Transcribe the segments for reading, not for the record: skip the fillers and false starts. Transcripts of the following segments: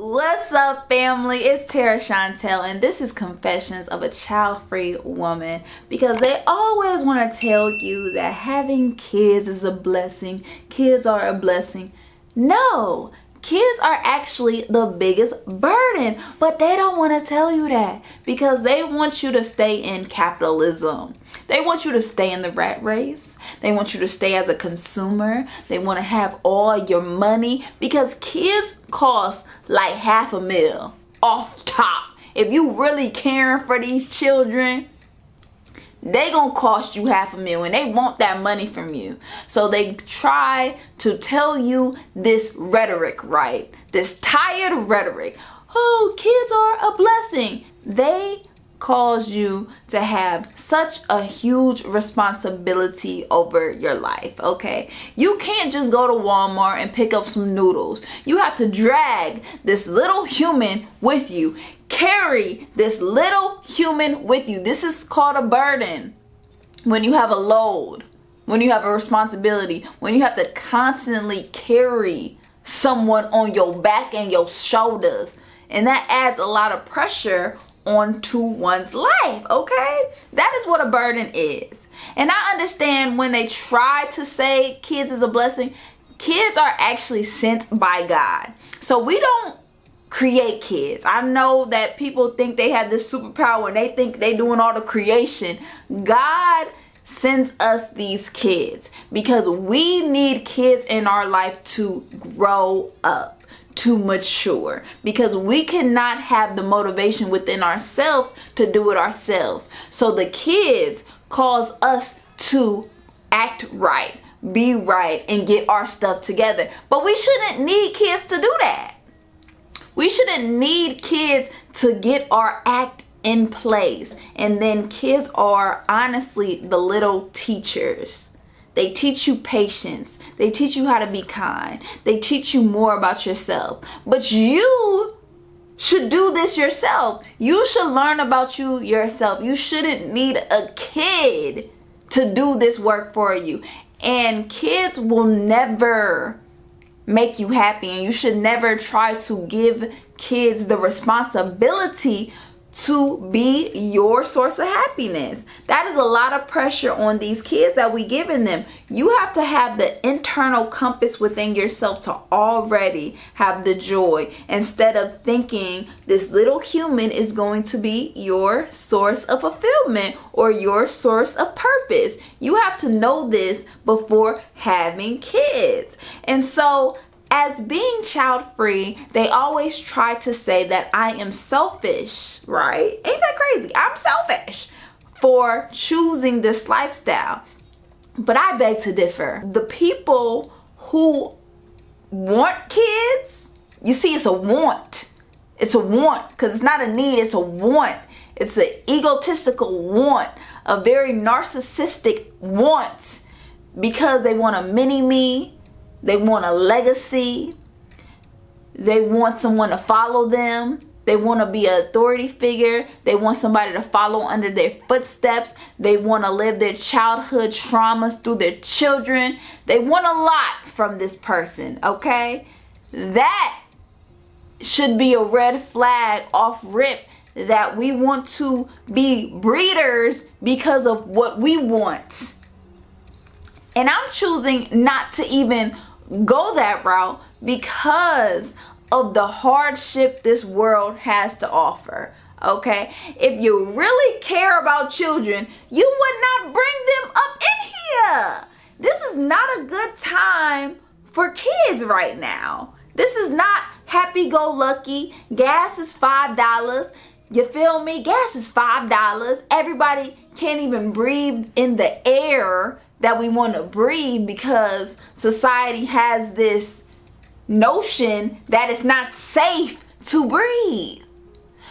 What's up, family? It's Tera Chantelle, and this is Confessions of a Child-Free Woman, because they always want to tell you that having kids is a blessing. Kids are a blessing. No, kids are actually the biggest burden, but they don't want to tell you that because they want you to stay in capitalism. They want you to stay in the rat race. They want you to stay as a consumer. They want to have all your money because kids cost like $500,000 off top. If you really caring for these children, they gonna cost you $500,000 and they want that money from you. So they try to tell you this rhetoric, right? This tired rhetoric. Oh, kids are a blessing. They cause you to have such a huge responsibility over your life, okay? You can't just go to Walmart and pick up some noodles. You have to drag this little human with you. Carry this little human with you. This is called a burden. When you have a load, when you have a responsibility, when you have to constantly carry someone on your back and your shoulders, and that adds a lot of pressure onto one's life, okay? That is what a burden is. And I understand when they try to say kids is a blessing, kids are actually sent by God. So we don't create kids. I know that people think they have this superpower and they think they doing all the creation. God sends us these kids because we need kids in our life to grow up, to mature, because we cannot have the motivation within ourselves to do it ourselves. So the kids cause us to act right, be right, and get our stuff together. But we shouldn't need kids to do that. We shouldn't need kids to get our act in place. And then kids are honestly the little teachers. They teach you patience. They teach you how to be kind. They teach you more about yourself. But you should do this yourself. You should learn about you yourself. You shouldn't need a kid to do this work for you. And kids will never make you happy. And you should never try to give kids the responsibility to be your source of happiness. That is a lot of pressure on these kids that we giving them. You have to have the internal compass within yourself to already have the joy, instead of thinking this little human is going to be your source of fulfillment or your source of purpose. You have to know this before having kids. And so as being child-free, they always try to say that I am selfish, right? Ain't that crazy? I'm selfish for choosing this lifestyle. But I beg to differ. The people who want kids, you see, it's a want. It's a want, because it's not a need, it's a want. It's an egotistical want, a very narcissistic want, because they want a mini-me. They want a legacy. They want someone to follow them. They want to be an authority figure. They want somebody to follow under their footsteps. They want to live their childhood traumas through their children. They want a lot from this person, okay? That should be a red flag off rip, that we want to be breeders because of what we want. And I'm choosing not to even go that route because of the hardship this world has to offer, okay? If you really care about children, you would not bring them up in here. This is not a good time for kids right now. This is not happy-go-lucky. Gas is $5. You feel me? Gas is $5. Everybody can't even breathe in the air that we want to breathe because society has this notion that it's not safe to breathe.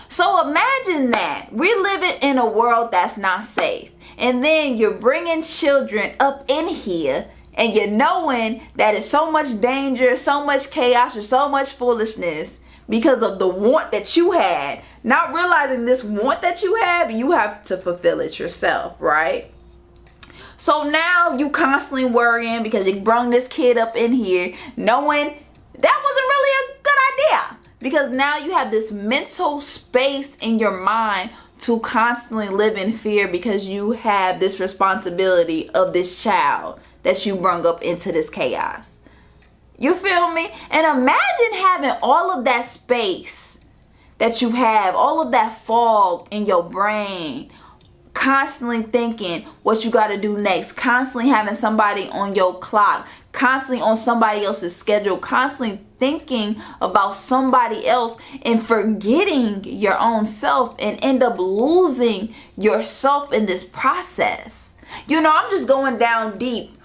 So imagine that. We're living in a world that's not safe. And then you're bringing children up in here and you're knowing that it's so much danger, so much chaos, or so much foolishness because of the want that you had. Not realizing this want that you have to fulfill it yourself, right? So now you constantly worrying because you brung this kid up in here knowing that wasn't really a good idea. Because now you have this mental space in your mind to constantly live in fear because you have this responsibility of this child that you brung up into this chaos. You feel me? And imagine having all of that space that you have, all of that fog in your brain, constantly thinking what you got to do next, constantly having somebody on your clock, constantly on somebody else's schedule, constantly thinking about somebody else and forgetting your own self and end up losing yourself in this process. You know, I'm just going down deep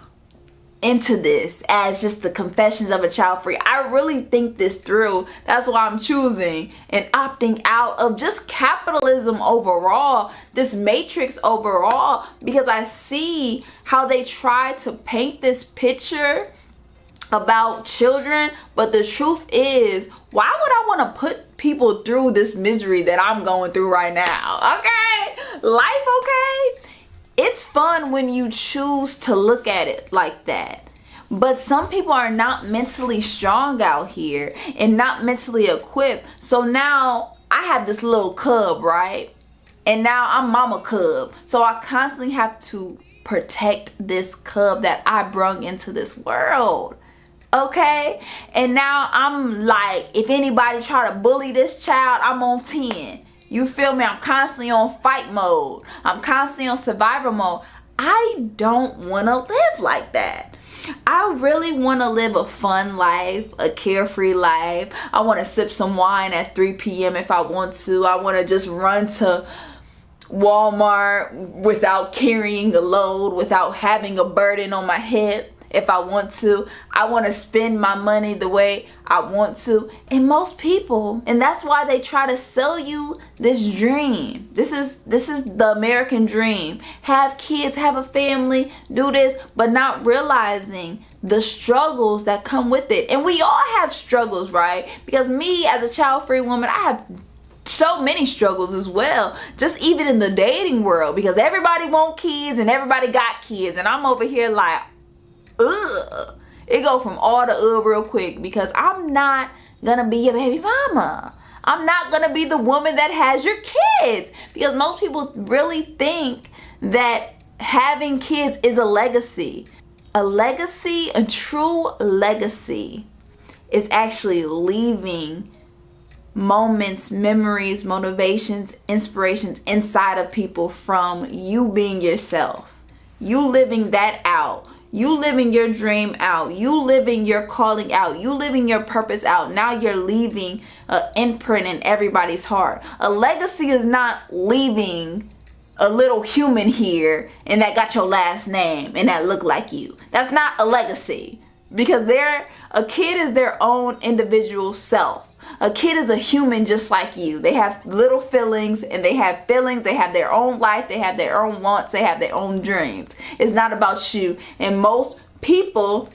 into this as just the confessions of a child free. I really think this through. That's why I'm choosing and opting out of just capitalism overall, this matrix overall, because I see how they try to paint this picture about children, but the truth is, why would I want to put people through this misery that I'm going through right now? Okay, life, okay? It's fun when you choose to look at it like that. But some people are not mentally strong out here and not mentally equipped. So now I have this little cub, right? And now I'm mama cub. So I constantly have to protect this cub that I brung into this world. Okay? And now I'm like, if anybody try to bully this child, I'm on 10. You feel me? I'm constantly on fight mode. I'm constantly on survivor mode. I don't want to live like that. I really want to live a fun life, a carefree life. I want to sip some wine at 3 p.m. if I want to. I want to just run to Walmart without carrying a load, without having a burden on my head. If I want to, I want to spend my money the way I want to. And most people, and that's why they try to sell you this dream. This is the American dream. Have kids, have a family, do this, but not realizing the struggles that come with it. And we all have struggles, right? Because me as a child-free woman, I have so many struggles as well, just even in the dating world, because everybody want kids and everybody got kids, and I'm over here like, ugh. It go from all to real quick, because I'm not gonna be your baby mama. I'm not gonna be the woman that has your kids, because most people really think that having kids is a legacy. A legacy, a true legacy, is actually leaving moments, memories, motivations, inspirations inside of people from you being yourself. You living that out. You living your dream out. You living your calling out. You living your purpose out. Now you're leaving an imprint in everybody's heart. A legacy is not leaving a little human here and that got your last name and that look like you. That's not a legacy, because a kid is their own individual self. A kid is a human just like you. They have little feelings, and they have feelings. They have their own life. They have their own wants. They have their own dreams. It's not about you. And most people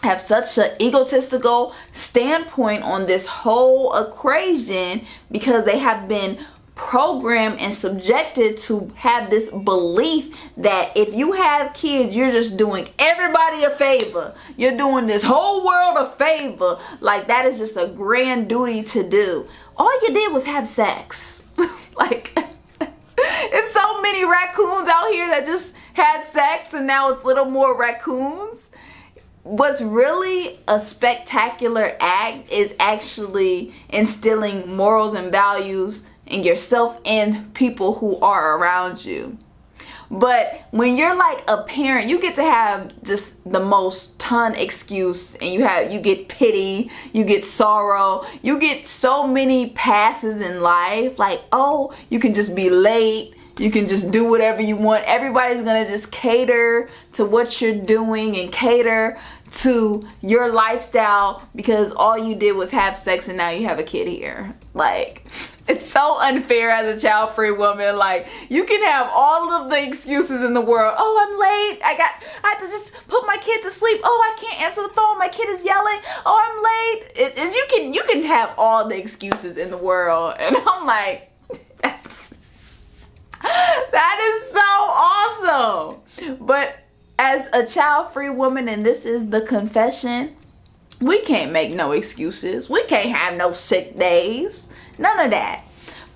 have such an egotistical standpoint on this whole equation because they have been programmed and subjected to have this belief that if you have kids, you're just doing everybody a favor. You're doing this whole world a favor. Like that is just a grand duty to do. All you did was have sex. Like, it's so many raccoons out here that just had sex and now it's little more raccoons. What's really a spectacular act is actually instilling morals and values in yourself and people who are around you. But when you're like a parent, you get to have just the most ton excuse, and you get pity, you get sorrow, you get so many passes in life. Like, oh, you can just be late, you can just do whatever you want. Everybody's gonna just cater to what you're doing and cater to your lifestyle because all you did was have sex and now you have a kid here. Like, it's so unfair as a child-free woman. Like, you can have all of the excuses in the world. Oh, I'm late. I had to just put my kid to sleep. Oh, I can't answer the phone. My kid is yelling. Oh, I'm late. You can have all the excuses in the world. And I'm like, that is so awesome. But as a child-free woman, and this is the confession, We can't make no excuses. We can't have no sick days. None of that.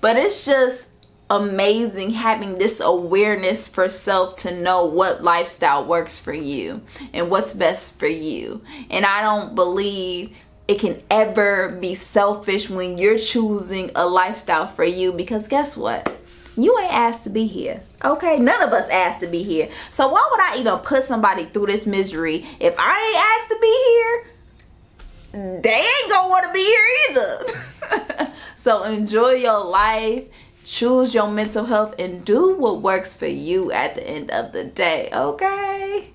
But it's just amazing having this awareness for self to know what lifestyle works for you and what's best for you. And I don't believe it can ever be selfish when you're choosing a lifestyle for you, because guess what? You ain't asked to be here. Okay, none of us asked to be here. So why would I even put somebody through this misery if I ain't asked to be here? They ain't gonna want to be here either. So enjoy your life, choose your mental health, and do what works for you at the end of the day, okay?